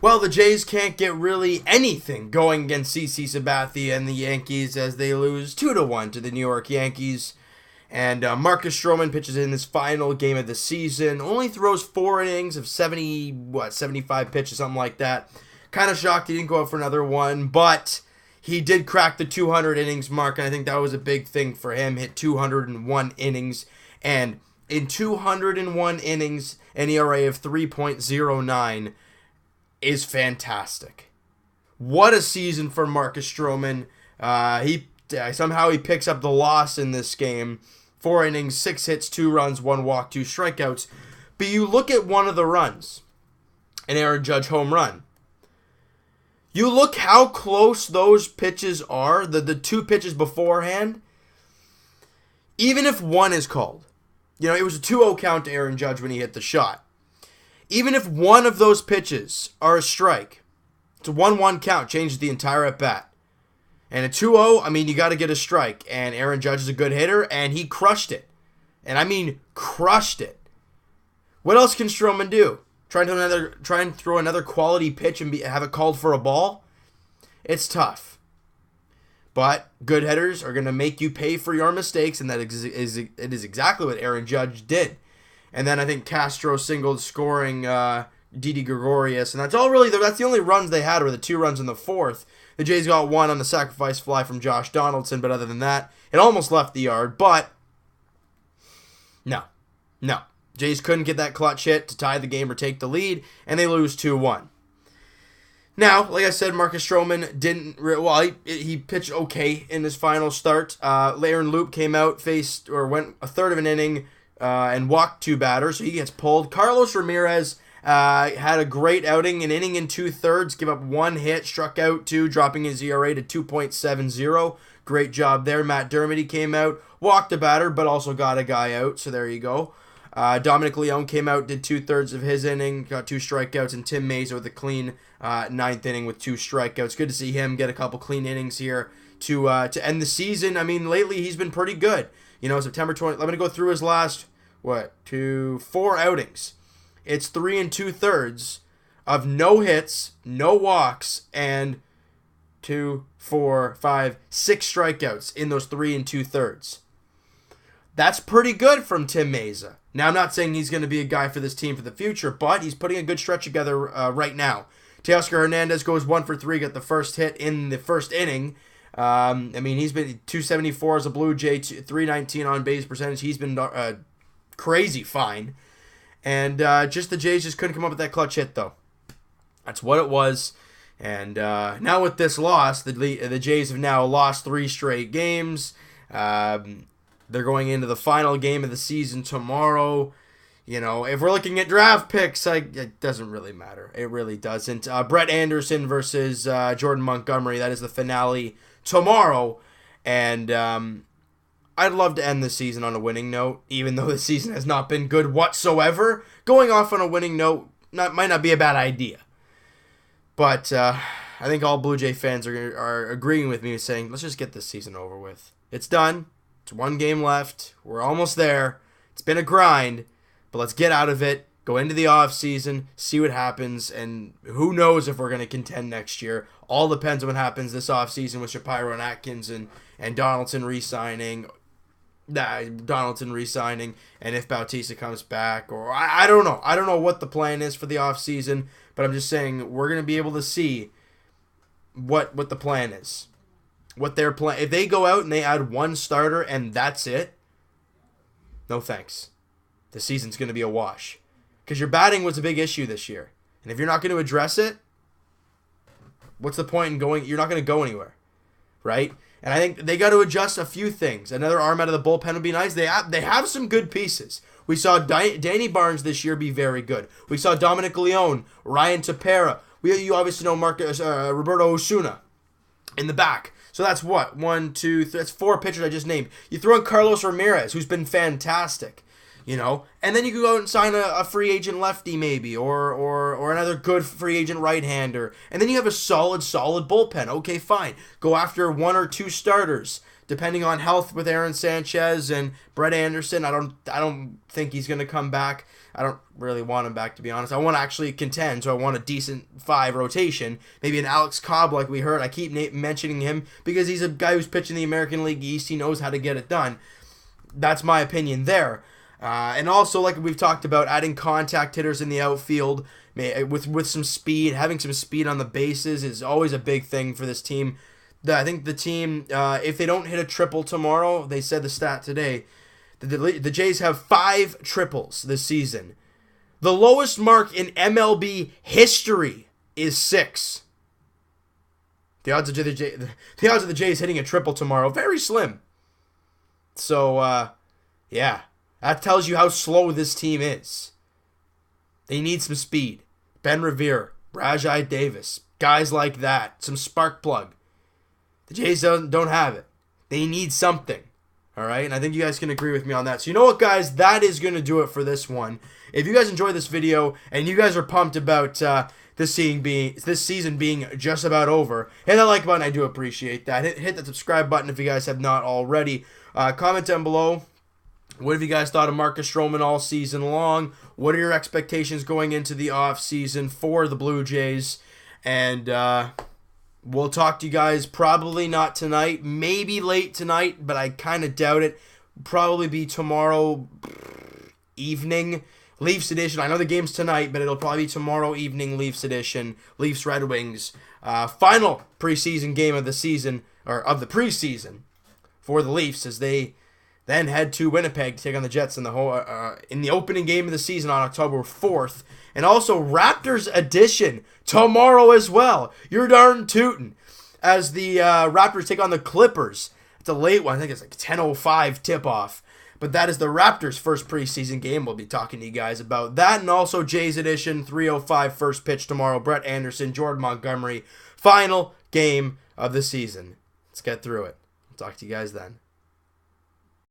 Well, the Jays can't get really anything going against CC Sabathia and the Yankees as they lose 2-1 to the New York Yankees. And Marcus Stroman pitches in his final game of the season. Only throws 4 innings of 75 pitches, something like that. Kind of shocked he didn't go out for another one, but he did crack the 200 innings mark, and I think that was a big thing for him. Hit 201 innings, and in 201 innings, an ERA of 3.09 is fantastic. What a season for Marcus Stroman. Somehow he picks up the loss in this game. 4 innings, 6 hits, 2 runs, 1 walk, 2 strikeouts. But you look at one of the runs, an Aaron Judge home run. You look how close those pitches are, the 2 pitches beforehand. Even if one is called, it was a 2-0 count to Aaron Judge when he hit the shot. Even if one of those pitches are a strike, it's a 1-1 count, changes the entire at-bat. And a 2-0, you got to get a strike. And Aaron Judge is a good hitter, and he crushed it. And I mean crushed it. What else can Stroman do? Try and throw another quality pitch and have it called for a ball? It's tough. But good hitters are going to make you pay for your mistakes, and that is exactly what Aaron Judge did. And then I think Castro singled, scoring Didi Gregorius, and that's the only runs they had were the 2 runs in the 4th. The Jays got 1 on the sacrifice fly from Josh Donaldson, but other than that, it almost left the yard. But no. Jays couldn't get that clutch hit to tie the game or take the lead, and they lose 2-1. Now, like I said, Marcus Stroman he pitched okay in his final start. Aaron Loup came out, went a third of an inning, and walked 2 batters, so he gets pulled. Carlos Ramirez had a great outing, an inning and 2/3, give up 1 hit, struck out 2, dropping his ERA to 2.70. Great job there. Matt Dermody came out, walked a batter, but also got a guy out, so there you go. Dominic Leone came out, did 2/3 of his inning, got 2 strikeouts, and Tim Mayza with a clean 9th inning with 2 strikeouts. Good to see him get a couple clean innings here to end the season. Lately he's been pretty good. September 20. Let me go through his last 4 outings. It's 3 2/3 of no hits, no walks, and 2, 4, 5, 6 strikeouts in those 3 2/3. That's pretty good from Tim Mayza. Now, I'm not saying he's going to be a guy for this team for the future, but he's putting a good stretch together right now. Teoscar Hernandez goes 1 for 3, got the first hit in the first inning. He's been 274 as a Blue Jay, 319 on base percentage. He's been crazy fine. And the Jays just couldn't come up with that clutch hit, though. That's what it was. And now with this loss, the Jays have now lost 3 straight games. They're going into the final game of the season tomorrow. If we're looking at draft picks, it doesn't really matter. It really doesn't. Brett Anderson versus Jordan Montgomery. That is the finale tomorrow. And I'd love to end the season on a winning note, even though the season has not been good whatsoever. Going off on a winning note might not be a bad idea. But I think all Blue Jay fans are agreeing with me, saying, let's just get this season over with. It's done. It's 1 game left. We're almost there. It's been a grind, but let's get out of it. Go into the offseason, see what happens, and who knows if we're going to contend next year. All depends on what happens this offseason with Shapiro and Atkins and Donaldson re-signing. Donaldson re-signing, and if Bautista comes back, or I don't know. I don't know what the plan is for the offseason, but I'm just saying we're going to be able to see what the plan is. What their plan. If they go out and they add 1 starter and that's it, no thanks. The season's going to be a wash. Because your batting was a big issue this year. And if you're not going to address it, what's the point in going? You're not going to go anywhere. Right? And I think they got to adjust a few things. Another arm out of the bullpen would be nice. They have some good pieces. We saw Danny Barnes this year be very good. We saw Dominic Leone, Ryan Tepera. You obviously know Roberto Osuna in the back. So that's what? 1, 2, 3. That's 4 pitchers I just named. You throw in Carlos Ramirez, who's been fantastic. And then you can go out and sign a free agent lefty maybe, or another good free agent right-hander. And then you have a solid bullpen. Okay, fine. Go after 1 or 2 starters depending on health with Aaron Sanchez and Brett Anderson, I don't think he's going to come back. I don't really want him back, to be honest. I want to actually contend, so I want a decent 5 rotation. Maybe an Alex Cobb like we heard. I keep mentioning him because he's a guy who's pitching the American League East. He knows how to get it done. That's my opinion there. And also, like we've talked about, adding contact hitters in the outfield with some speed. Having some speed on the bases is always a big thing for this team. I think the team, if they don't hit a triple tomorrow, they said the stat today, the Jays have 5 triples this season. The lowest mark in MLB history is 6. The odds of the Jays hitting a triple tomorrow, very slim. So, yeah, that tells you how slow this team is. They need some speed. Ben Revere, Rajai Davis, guys like that, some spark plug. The Jays don't have it. They need something. All right, and I think you guys can agree with me on that. So you know what, guys? That is going to do it for this one. If you guys enjoyed this video and you guys are pumped about this season being just about over, hit that like button. I do appreciate that. Hit the subscribe button if you guys have not already. Comment down below. What have you guys thought of Marcus Stroman all season long? What are your expectations going into the offseason for the Blue Jays? And we'll talk to you guys probably not tonight, maybe late tonight, but I kind of doubt it. Probably be tomorrow evening, Leafs edition. I know the game's tonight, but it'll probably be tomorrow evening, Leafs edition, Leafs Red Wings. Final preseason game of the season, or of the preseason for the Leafs, as they then head to Winnipeg to take on the Jets in the opening game of the season on October 4th. And also Raptors edition tomorrow as well. You're darn tootin'. As the Raptors take on the Clippers. It's a late one. I think it's like 10:05 tip-off. But that is the Raptors' first preseason game. We'll be talking to you guys about that. And also Jays edition, 3:05 first pitch tomorrow. Brett Anderson, Jordan Montgomery. Final game of the season. Let's get through it. I'll talk to you guys then.